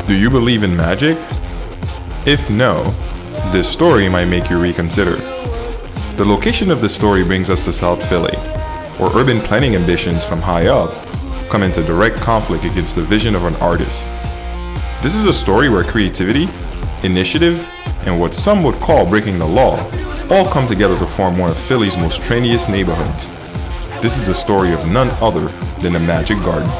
Do you believe in magic? If no, this story might make you reconsider. The location of the story brings us to South Philly, where urban planning ambitions from high up come into direct conflict against the vision of an artist. This is a story where creativity, initiative, and what some would call breaking the law all come together to form one of Philly's most trendiest neighborhoods. This is the story of none other than the Magic Garden.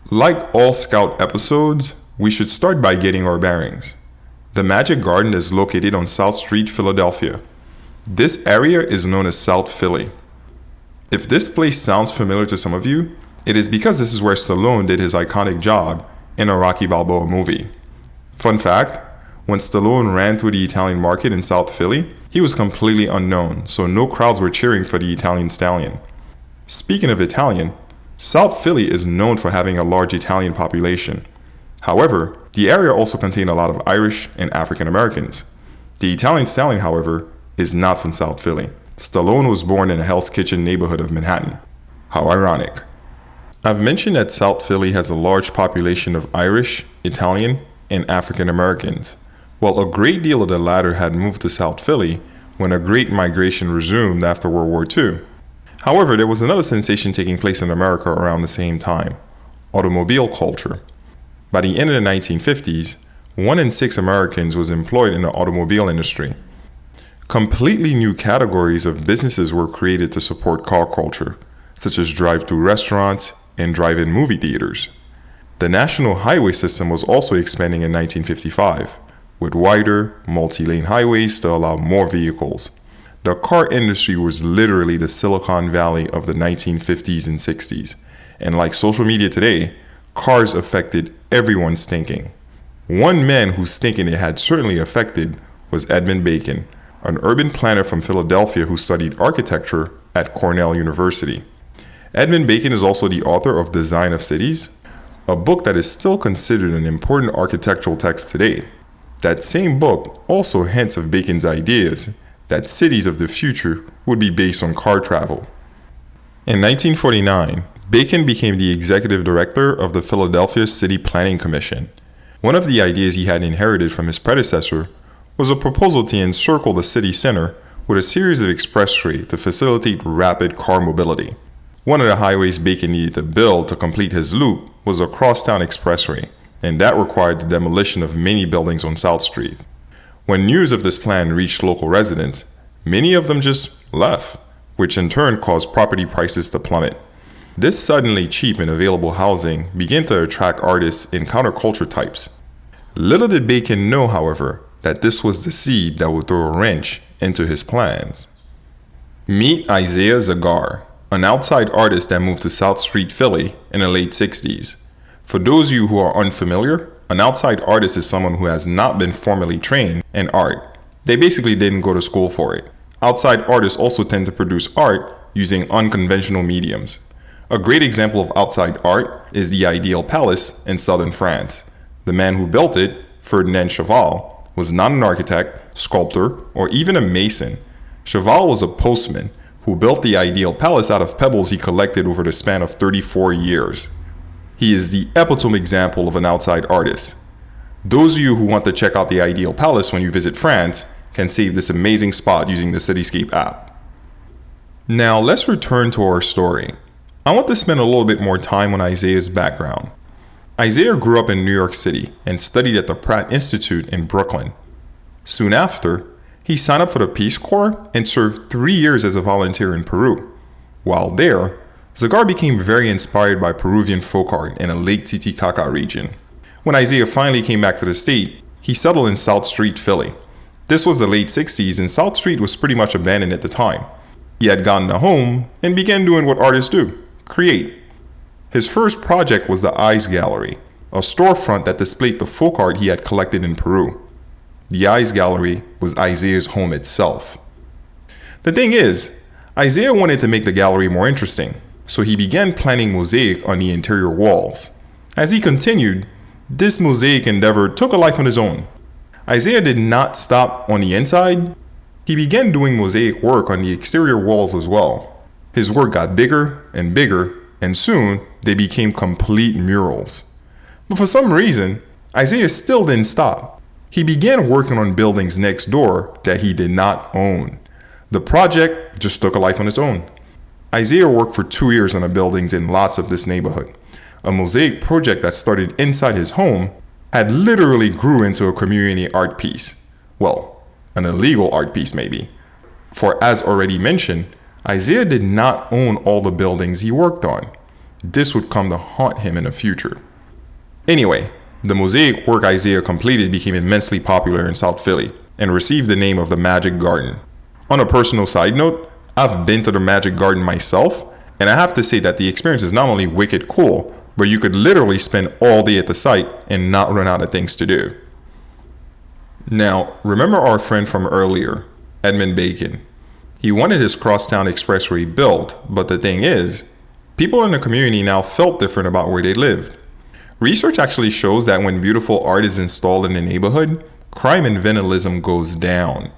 Like all Scout episodes, we should start by getting our bearings. The Magic Garden is located on South Street, Philadelphia. This area is known as South Philly. If this place sounds familiar to some of you, it is because this is where Stallone did his iconic job in a Rocky Balboa movie. Fun fact, when Stallone ran through the Italian market in South Philly, he was completely unknown, so no crowds were cheering for the Italian stallion. Speaking of Italian, South Philly is known for having a large Italian population. However, the area also contained a lot of Irish and African Americans. The Italian stallion, however, is not from South Philly. Stallone was born in a Hell's Kitchen neighborhood of Manhattan. How ironic. I've mentioned that South Philly has a large population of Irish, Italian, and African Americans. Well, a great deal of the latter had moved to South Philly when a great migration resumed after World War II. However, there was another sensation taking place in America around the same time: automobile culture. By the end of the 1950s, 1 in 6 Americans was employed in the automobile industry. Completely new categories of businesses were created to support car culture, such as drive-through restaurants and drive-in movie theaters. The national highway system was also expanding in 1955, with wider, multi-lane highways to allow more vehicles. The car industry was literally the Silicon Valley of the 1950s and 60s, and like social media today, cars affected everyone's thinking. One man whose thinking it had certainly affected was Edmund Bacon, an urban planner from Philadelphia who studied architecture at Cornell University. Edmund Bacon is also the author of Design of Cities, a book that is still considered an important architectural text today. That same book also hints of Bacon's ideas that cities of the future would be based on car travel. In 1949, Bacon became the executive director of the Philadelphia City Planning Commission. One of the ideas he had inherited from his predecessor was a proposal to encircle the city center with a series of expressways to facilitate rapid car mobility. One of the highways Bacon needed to build to complete his loop was a crosstown expressway, and that required the demolition of many buildings on South Street. When news of this plan reached local residents, many of them just left, which in turn caused property prices to plummet. This suddenly cheap and available housing began to attract artists and counterculture types. Little did Bacon know, however, that this was the seed that would throw a wrench into his plans. Meet Isaiah Zagar, an outside artist that moved to South Street, Philly in the late 60s. For those of you who are unfamiliar, an outside artist is someone who has not been formally trained in art. They basically didn't go to school for it. Outside artists also tend to produce art using unconventional mediums. A great example of outside art is the Ideal Palace in southern France. The man who built it, Ferdinand Cheval, was not an architect, sculptor, or even a mason. Cheval was a postman who built the Ideal Palace out of pebbles he collected over the span of 34 years. He is the epitome example of an outside artist. Those of you who want to check out the Ideal Palace when you visit France can save this amazing spot using the Cityscape app. Now let's return to our story. I want to spend a little bit more time on Isaiah's background. Isaiah grew up in New York City and studied at the Pratt Institute in Brooklyn. Soon after, he signed up for the Peace Corps and served 3 years as a volunteer in Peru. While there, Zagar became very inspired by Peruvian folk art in the Lake Titicaca region. When Isaiah finally came back to the state, he settled in South Street, Philly. This was the late 60s and South Street was pretty much abandoned at the time. He had gotten a home and began doing what artists do: create. His first project was the Eyes Gallery, a storefront that displayed the folk art he had collected in Peru. The Eyes Gallery was Isaiah's home itself. The thing is, Isaiah wanted to make the gallery more interesting, so he began planning mosaic on the interior walls. As he continued, this mosaic endeavor took a life on its own. Isaiah did not stop on the inside. He began doing mosaic work on the exterior walls as well. His work got bigger, and soon they became complete murals. But for some reason, Isaiah still didn't stop. He began working on buildings next door that he did not own. The project just took a life on its own. Isaiah worked for 2 years on the buildings in lots of this neighborhood. A mosaic project that started inside his home had literally grew into a community art piece. Well, an illegal art piece maybe. For as already mentioned, Isaiah did not own all the buildings he worked on. This would come to haunt him in the future. Anyway, the mosaic work Isaiah completed became immensely popular in South Philly and received the name of the Magic Garden. On a personal side note, I've been to the Magic Garden myself, and I have to say that the experience is not only wicked cool, but you could literally spend all day at the site and not run out of things to do. Now, remember our friend from earlier, Edmund Bacon. He wanted his crosstown expressway built, but the thing is, people in the community now felt different about where they lived. Research actually shows that when beautiful art is installed in a neighborhood, crime and vandalism goes down.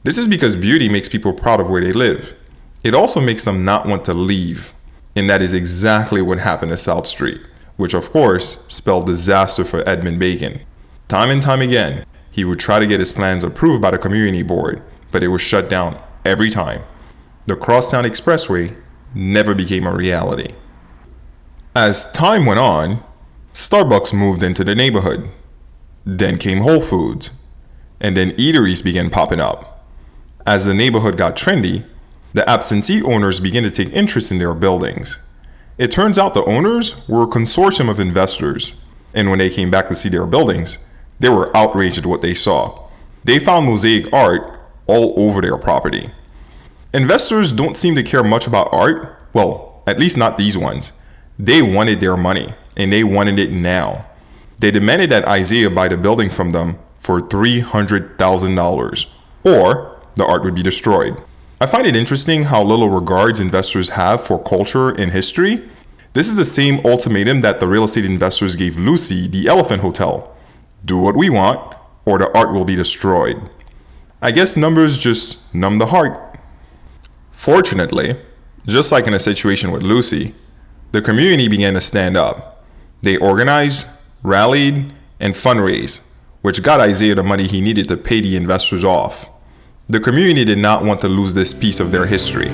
This is because beauty makes people proud of where they live. It also makes them not want to leave. And that is exactly what happened to South Street, which of course spelled disaster for Edmund Bacon. Time and time again, he would try to get his plans approved by the community board, but it was shut down every time. The Crosstown Expressway never became a reality. As time went on, Starbucks moved into the neighborhood. Then came Whole Foods. And then eateries began popping up. As the neighborhood got trendy, the absentee owners began to take interest in their buildings. It turns out the owners were a consortium of investors, and when they came back to see their buildings, they were outraged at what they saw. They found mosaic art all over their property. Investors don't seem to care much about art, well, at least not these ones. They wanted their money, and they wanted it now. They demanded that Isaiah buy the building from them for $300,000, or the art would be destroyed. I find it interesting how little regards investors have for culture and history. This is the same ultimatum that the real estate investors gave Lucy, the Elephant Hotel. Do what we want, or the art will be destroyed. I guess numbers just numb the heart. Fortunately, just like in a situation with Lucy, the community began to stand up. They organized, rallied, and fundraised, which got Isaiah the money he needed to pay the investors off. The community did not want to lose this piece of their history.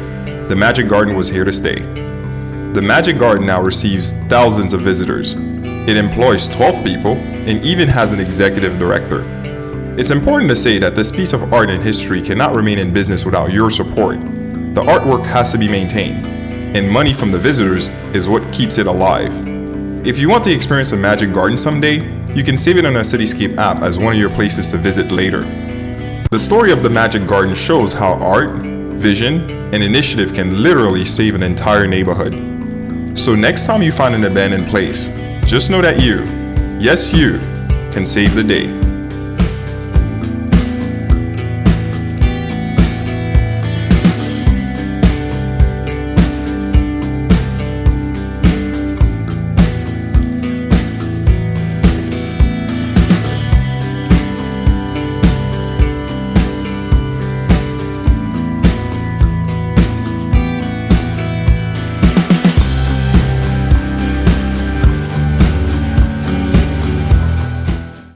The Magic Garden was here to stay. The Magic Garden now receives thousands of visitors. It employs 12 people and even has an executive director. It's important to say that this piece of art and history cannot remain in business without your support. The artwork has to be maintained, and money from the visitors is what keeps it alive. If you want to experience the Magic Garden someday, you can save it on our Cityscape app as one of your places to visit later. The story of the Magic Garden shows how art, vision, and initiative can literally save an entire neighborhood. So next time you find an abandoned place, just know that you, yes you, can save the day.